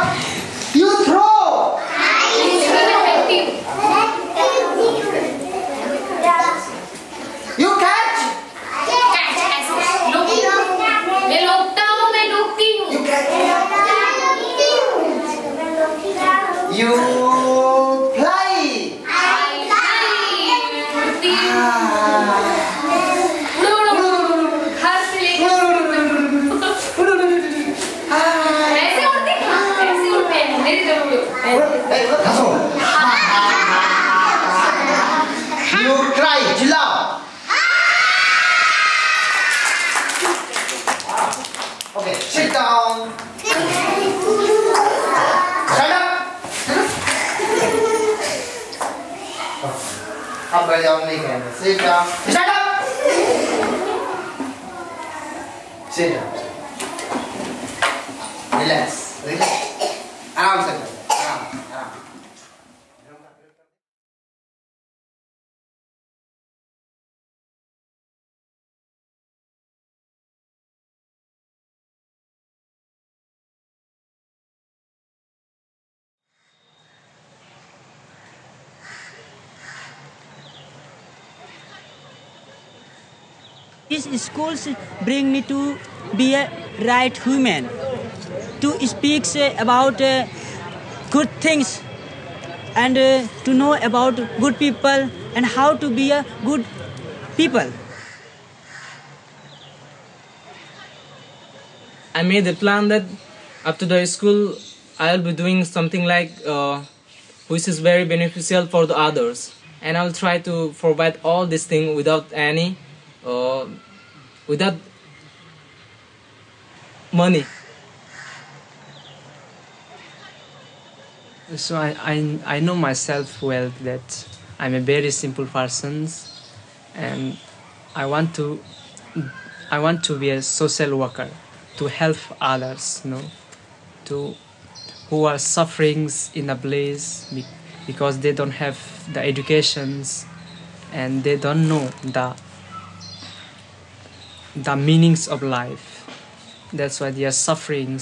You throw. You catch. You catch. You play. You cry, jilao. Okay, sit down. Shut up. अब बैठ जाओ नहीं कहना. Sit down. Shut up. Sit down. Relax. Relax. आराम से करो. आराम. आराम.
These schools bring me to be a right human, to speak about good things and to know about good people and how to be a good people.
I made a plan that after the school I'll be doing something like which is very beneficial for the others, and I'll try to provide all these things without any without money.
So I know myself well that I'm a very simple person, and I want to be a social worker to help others, who are suffering in a place because they don't have the educations and they don't know the meanings of life. That's why they are suffering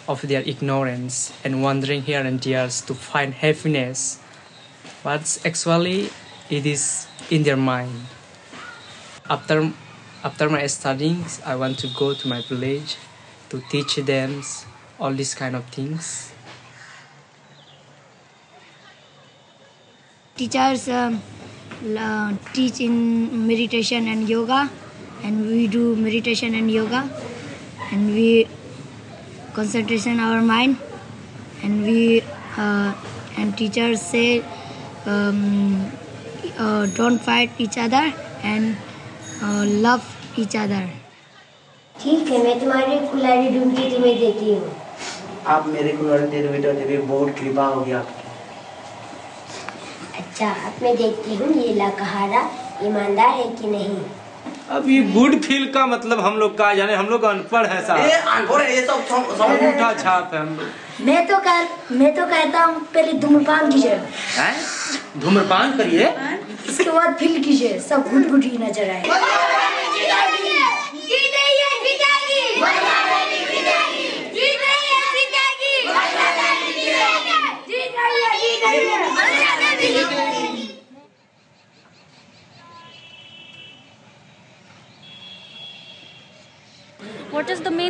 of their ignorance and wandering here and there to find happiness, but actually it is in their mind. After my studies, I want to go to my village to teach them all these kind of things.
Teachers teach in meditation and yoga, and we do meditation and yoga, and we concentration our mind, and we and teachers say don't fight each other and love each other.
ठीक है, मैं तुम्हारी कुल्हाड़ी ढूंढ के तुम्हें देती हूँ.
आप मेरे कुल्हाड़ी दे दो बेटा, तेरी बहुत कृपा होगी आपकी.
अच्छा, अब मैं देखती हूँ ये लकहारा ईमानदार है कि नहीं.
अब ये गुड फील का मतलब हम लोग का जाने, हम लोग अनपढ़ है साहब.
ये सब
उल्टा छाप है हम लोग.
मैं तो कहता हूँ पहले धूम्रपान कीजिए.
धूम्रपान करिए,
इसके बाद फील कीजिए, सब घुट ही नजर आए.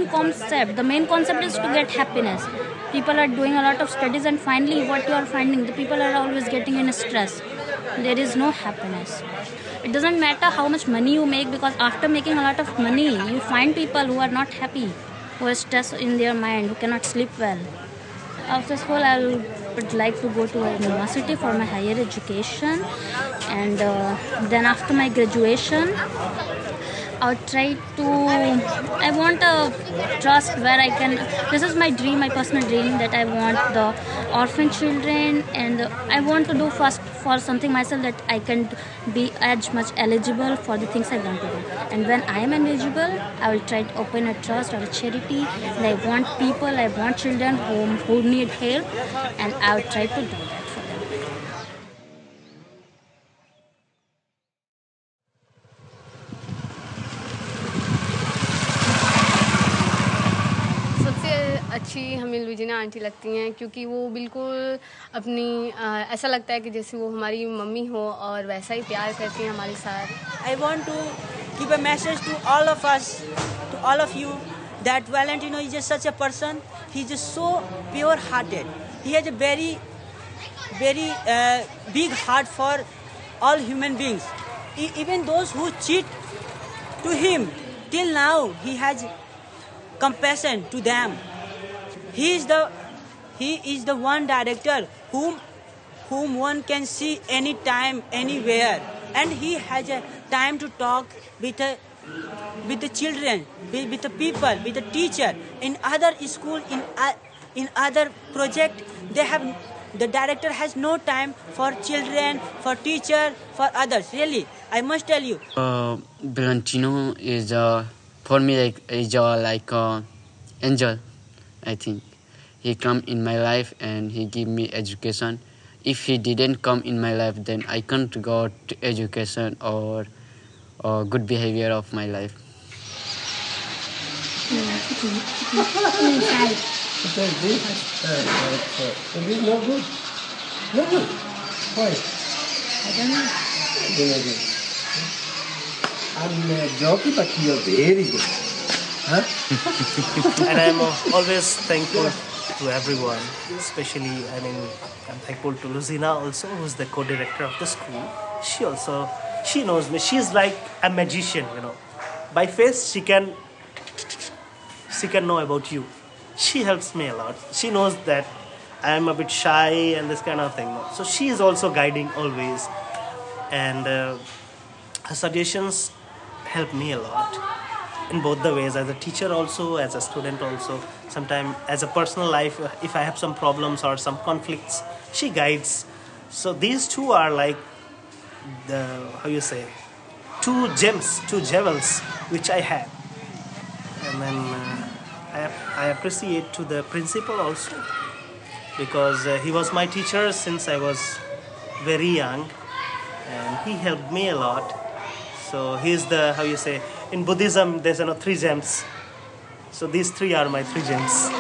concept. The main concept is to get happiness. People are doing a lot of studies, and finally what you are finding, the people are always getting in stress. There is no happiness. It doesn't matter how much money you make, because after making a lot of money, you find people who are not happy, who are stressed in their mind, who cannot sleep well. After school, I would like to go to a university for my higher education, and then after my graduation, I want a trust where I can, this is my dream, my personal dream, that I want the orphan children, and I want to do first for something myself, that I can be as much eligible for the things I want to do. And when I am eligible, I will try to open a trust or a charity, and I want people, I want children who need help, and I will try to do that for them.
अच्छी हमें लुजिना aunty लगती हैं, क्योंकि वो बिल्कुल अपनी ऐसा लगता है कि जैसे वो हमारी मम्मी हो, और वैसा ही प्यार करती हैं हमारे साथ.
I want to give a message to all of us, to all of you, that Valentino is just such a person. He is just so pure-hearted. He has a very, very big heart for all human beings. Even those who cheat to him, till now he has compassion to them. He is the one director whom one can see anytime, anywhere, and he has a time to talk with the children, with the people, with the teacher. In other school, in other project, the director has no time for children, for teacher, for others. Really, I must tell you.
Valentino is for me like angel. I think he come in my life and he give me education. If he didn't come in my life, then I can't got education or good behavior of my life.
It is no good. No good. Why? I don't know. I'm joking, but you are very good. Huh?
And I'm always thankful to everyone, especially, I'm thankful to Luzina also, who's the co-director of the school. She knows me. She's like a magician, By face, she can know about you. She helps me a lot. She knows that I'm a bit shy and this kind of thing. So she is also guiding always. And her suggestions help me a lot. In both the ways, as a teacher also, as a student also. Sometimes as a personal life, if I have some problems or some conflicts, she guides. So these two are like two gems, two jewels which I have. And then I appreciate to the principal also, because he was my teacher since I was very young, and he helped me a lot. So he's the, in Buddhism, there's 3 gems. So these 3 are my 3 gems.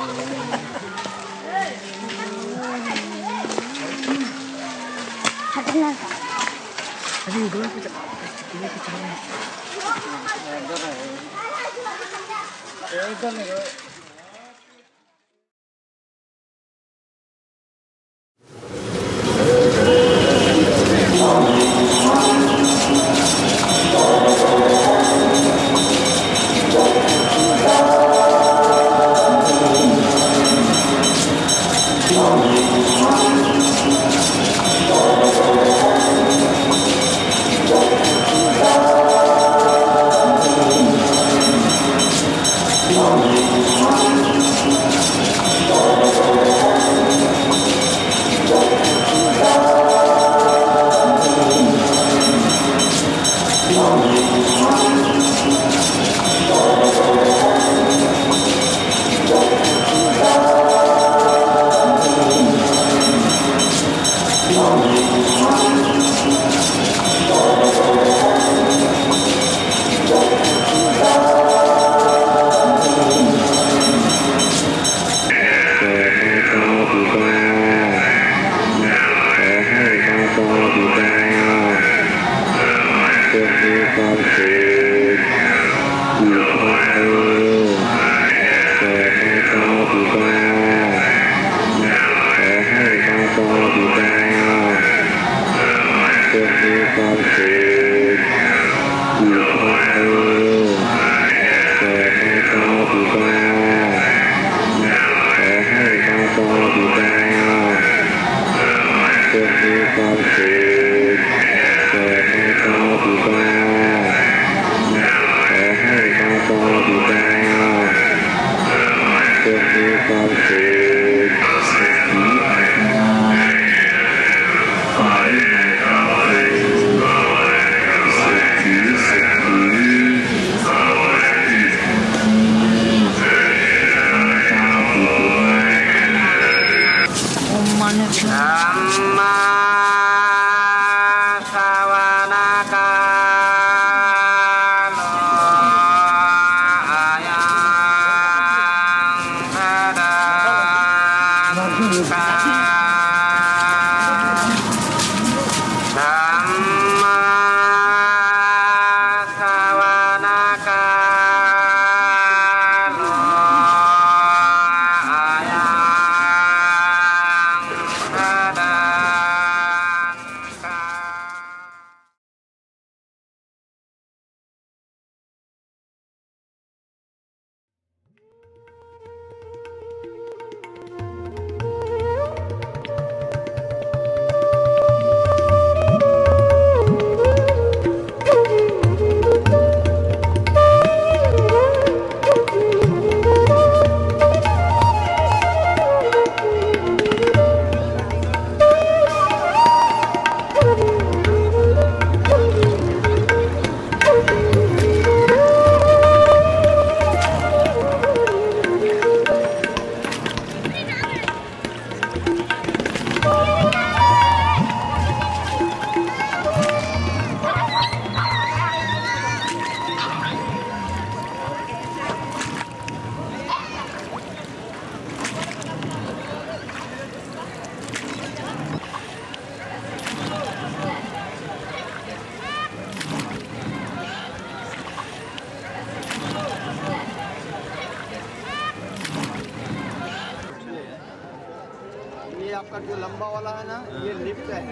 आपका जो लंबा वाला है ना, ये lift है।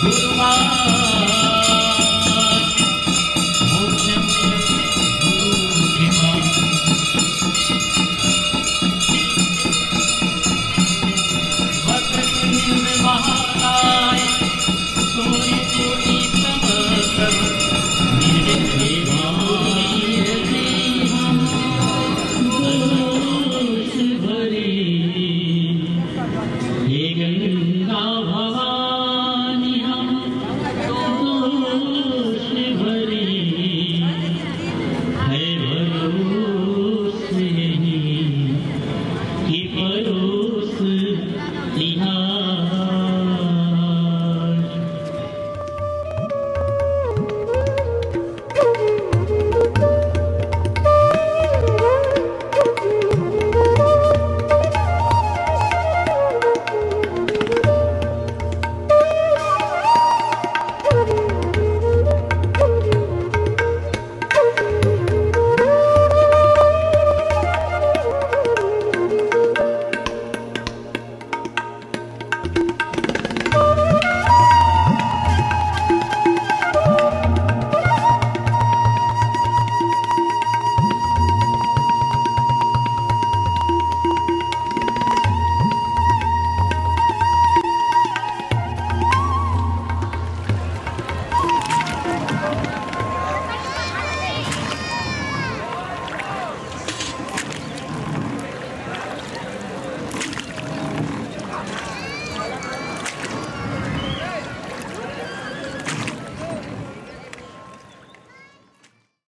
गुरुवार